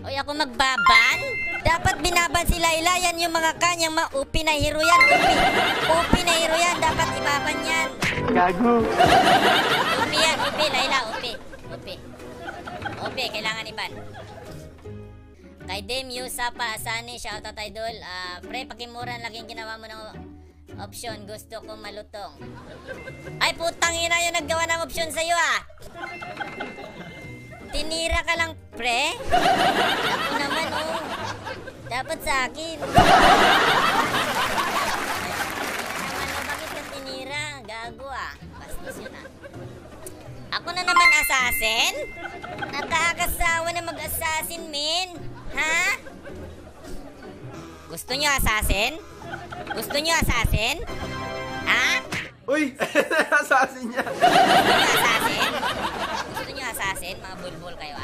Oy, ako magbaban? Dapat binaban si Layla. Yan yung mga kanyang upi na hero yan. Upi na hero yan. Dapat ibaban yan. Gago. Upi yan. Upi, Layla. Upi. Upi, kailangan iban. Kay Dame Yusa pa, Asani, shoutout idol. Pre, pakimuran lagi yung ginawa mo ng option. Gusto ko malutong. Ay, putang ina yung naggawa ng option sa'yo Tinira ka lang, pre? Ako naman, dapat sa akin. Bakit ka tinira? Gago Bastos yun Ako na naman assassin? Nakakasawa na mag-assassin, men. Ha? Gusto nyo assassin? Gusto nyo assassin? Ha? Uy! Assassin niya. Assassin? Gusto nyo assassin? Mga bulbul kayo,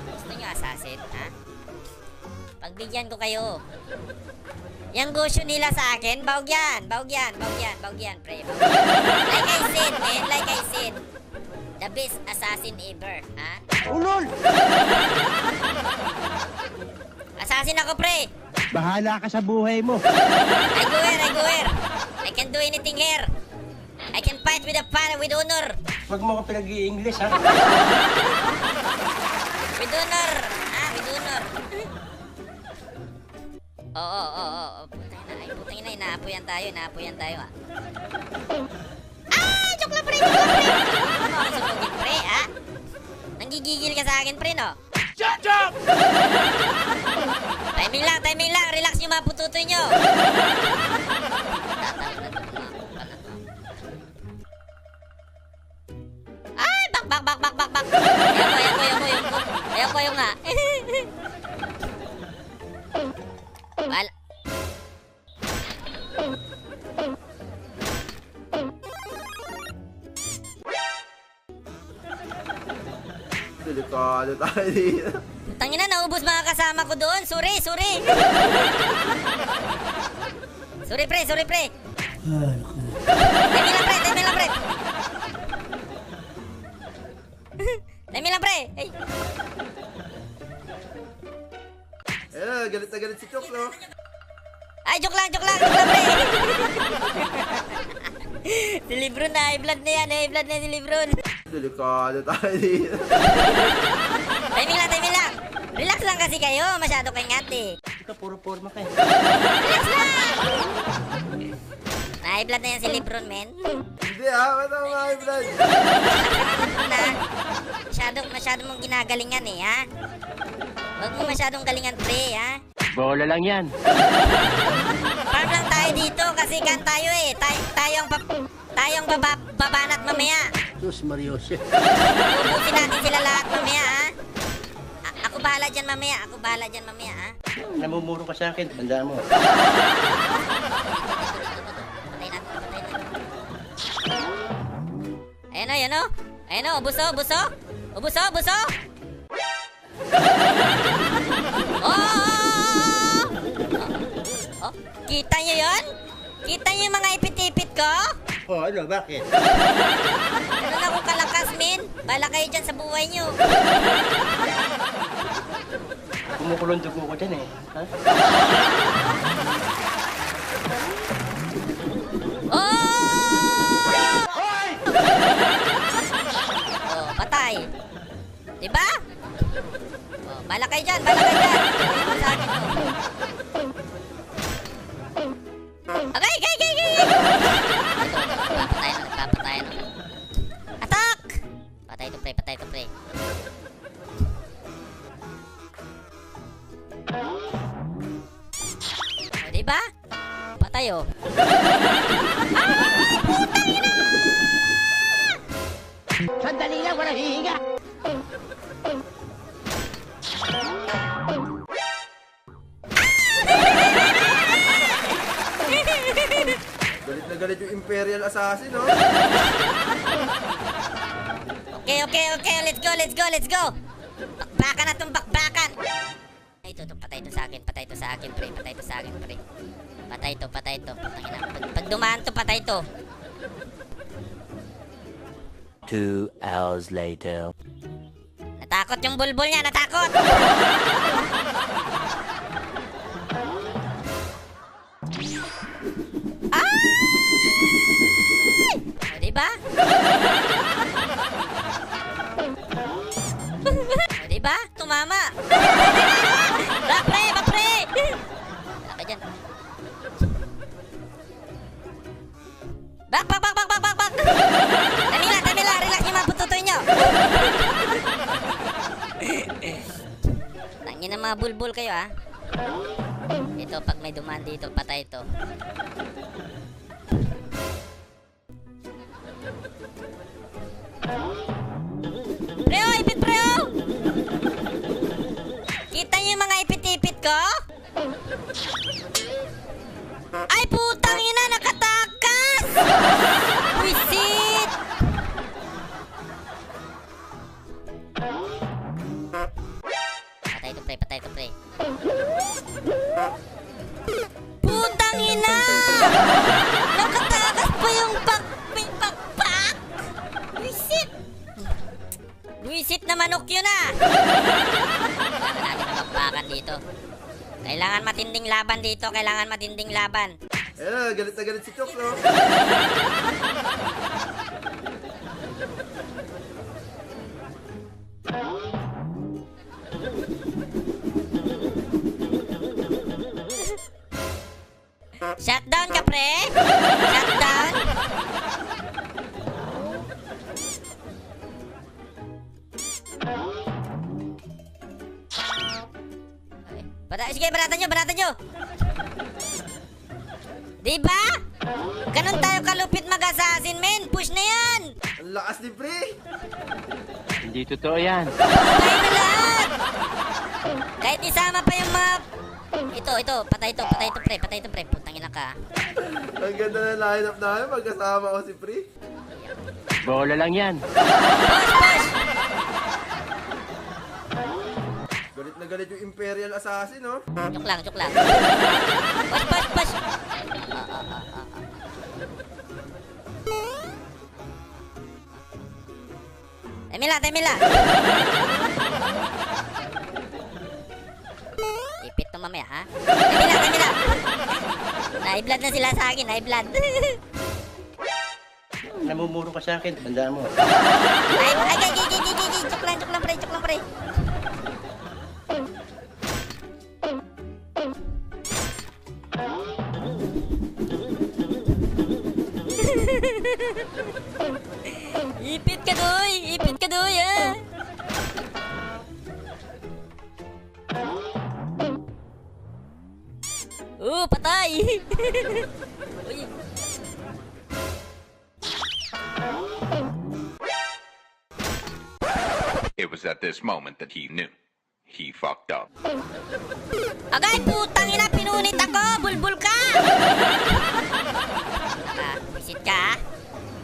Gusto nyo assassin, Pagbigyan ko kayo. Yang gusto nila sa akin, bawag yan, pre. Like I said, man, like I said. The best assassin ever, Ulol! Assassin ako, pre. Bahala ka sa buhay mo. I go here. I can do anything here. I can fight with honor. Huwag mo ko pinag-i-English, ha? With honor. With honor. Oo. Putang ina, inaapoyan tayo, Joke lang, pre. Ano ako sunugin, pre, Nanggigigil ka sa akin, pre, no? Shut up! Timing lang. Relax yung mga pututoy nyo. Ay, bak. Ayoko yung Wala. Delikado tayo dito. Tangina, naubos mga kasama ko doon. Sorry. Sorry, pre. Time lang, pre. Time lang, pre. Ay. Galit na galit si Chok, no? Ay, joke lang, pre. Si Lebron high blood na yan. High blood na si Lebron. Delikado tayo dito. Timing lang. Relax lang kasi kayo. Masyado kayong ngati. Ikaw, puro forma ka, Relax lang. High blood na yan si Lebron, men. Hindi ba't ako high blood? Masyado mong ginagalingan, Huwag mo masyadong galingan, pre, Bola lang yan. Farm lang tayo dito kasi kan tayo, tayo ang babanat mamaya. Sus, Mariose. Ubusin natin sila lahat mamaya, Ako bahala dyan mamaya, Namumuro ka sa akin, tandaan mo. Patay natin. Ayan o, ubuso. Oh, kita nyo yun? Kita nyo yung mga ipit-ipit ko? Ano, bakit? Ganun ako kalakas, min. Bala kayo dyan sa buhay nyo. Kumukulong dugo ko dyan, ha? Hoy! Patay. Diba? Bala kayo dyan. Ayun sa akin, Okay. Nagpapatayan. Attack! Patay to, pre. Diba? Patay, Putang ina! Sandali lang, walang hihinga! Galit na galit yung Imperial Assassin, no? Okay. Let's go. Bakbakan. Patay to sa akin, pre. Patay to. Putangina. Pag dumaan to, patay to. 2 hours later. Natakot yung bulbul niya, natakot! Ay! O, diba? O, diba? Tumama! Bakre! Bakre! Wala ka dyan. Bak! Bak! Bak! Bak! Bak! Bak! Bak! Dami lang! Relax yung mga pututoy nyo! Tangin ng mga bulbul kayo, ha? Ito, pag may dumaan dito, patay ito. Preo! Ipit, preo! Kita niyo yung mga ipit-ipit ko? Ay, putang ina! Nakatakas! Wisit! Patay ito, pre. Patay ito, pre. Putang ina! Nakatakas pa yung pakpak! Wisit! Wisit na manok yun, ah! Kailangan natin mapakpakan dito. Kailangan matinding laban dito. Kailangan matinding laban. Ayan, galit na galit si Chok, no? Shutdown ka, pre? Shutdown? Sige, banatan nyo! Diba? Ganun tayo kalupit mag-assassin, men! Push na yan! Ang lakas ni Pre! Hindi totoo yan. Patay na lahat! Kahit isama pa yung mga... Ito, patay ito, pre. Putang ina ka. Ang ganda na lineup namin magkasama ko si Pre. Bola lang yan. Push! Galit na galit yung Imperial Assassin, no? Joke lang. Push! Temila! Ipit to mamaya, ha? Temila! Naiblood na sila sa akin, naiblood. Namumuro ka sa akin, tandaan mo. Ay, joke lang, pre. Ipit ka doy, ah. Patay. Uy. It was at this moment that he knew. He fucked up. Agay, putang ina, pinunit ako! Bulbul ka! Wisit ka, ha?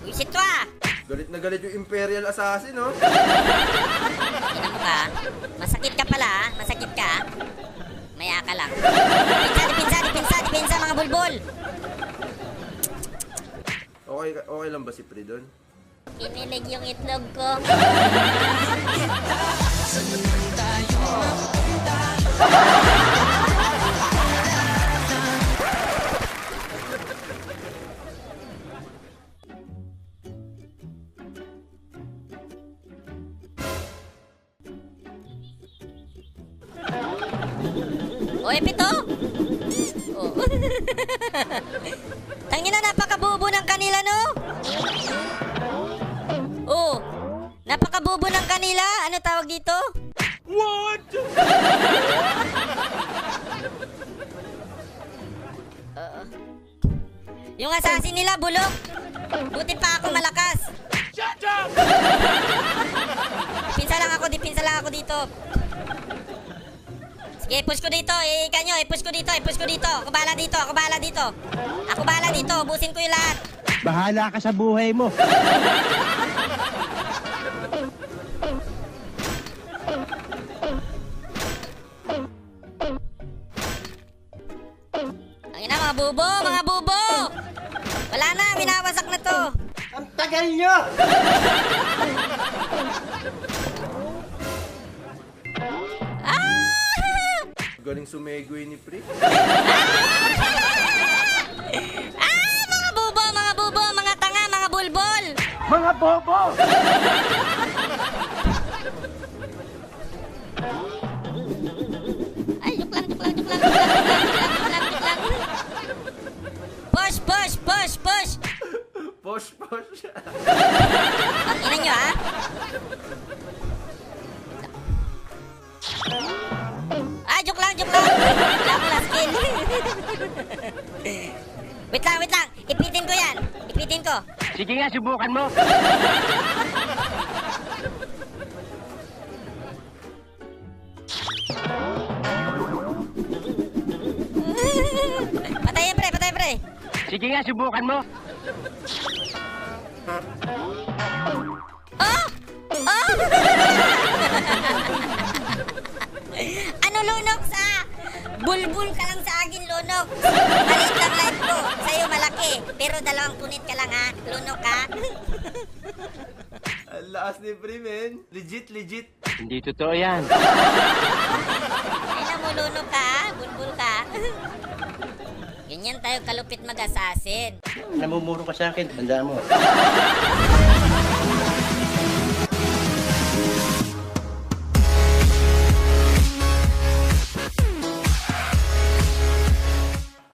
Wisit ko, ha? Galit na galit yung Imperial Assassin, no? Ina mo ka. Masakit ka pala, ha? Masakit ka, ha? Maya ka lang. Depensa, mga bulbul! Okay lang ba si Pre doon? Kinilig yung itlog ko. Oy, pito! Oh. Tangina, napakabubo ng kanila, no? Oh, napakabubo ng kanila. Ano tawag dito? What? Yung assassin nila, bulok. Buti pa ako malakas. Shut up! Dipinsa lang ako dito. Sige, push ko dito. Ika nyo, push ko dito. Ako bahala dito. Ubusin ko yung lahat. Bahala ka sa buhay mo. Ang ina, mga bubo. Wala na, winawasak na to. Ang tagal nyo! Galing sumegoy ni Pre. Mga bubo, mga tanga, mga bulbol. Mga bobo! Ay, joke lang. Push. Push. Ang ina nyo, ha? Ah, joke lang. Wala ko lang skill. Wait lang. Ipitin ko yan. Sige nga, subukan mo. Patayin, pre. Sige nga, subukan mo. Oh! Ano, lunok sa? Bulbul ka lang sa akin, lunok. Maliit lang life ko. Sa'yo malaki. Pero 2 punit ka lang, ha? Lunok, ha? Ang lakas ni Pre, men. Legit. Hindi totoo yan. Ay na mo, lunok ka, ha? Bulbul ka. Ganyan tayo kalupit mag-assassin. Namumuro ka sa akin, tandaan mo.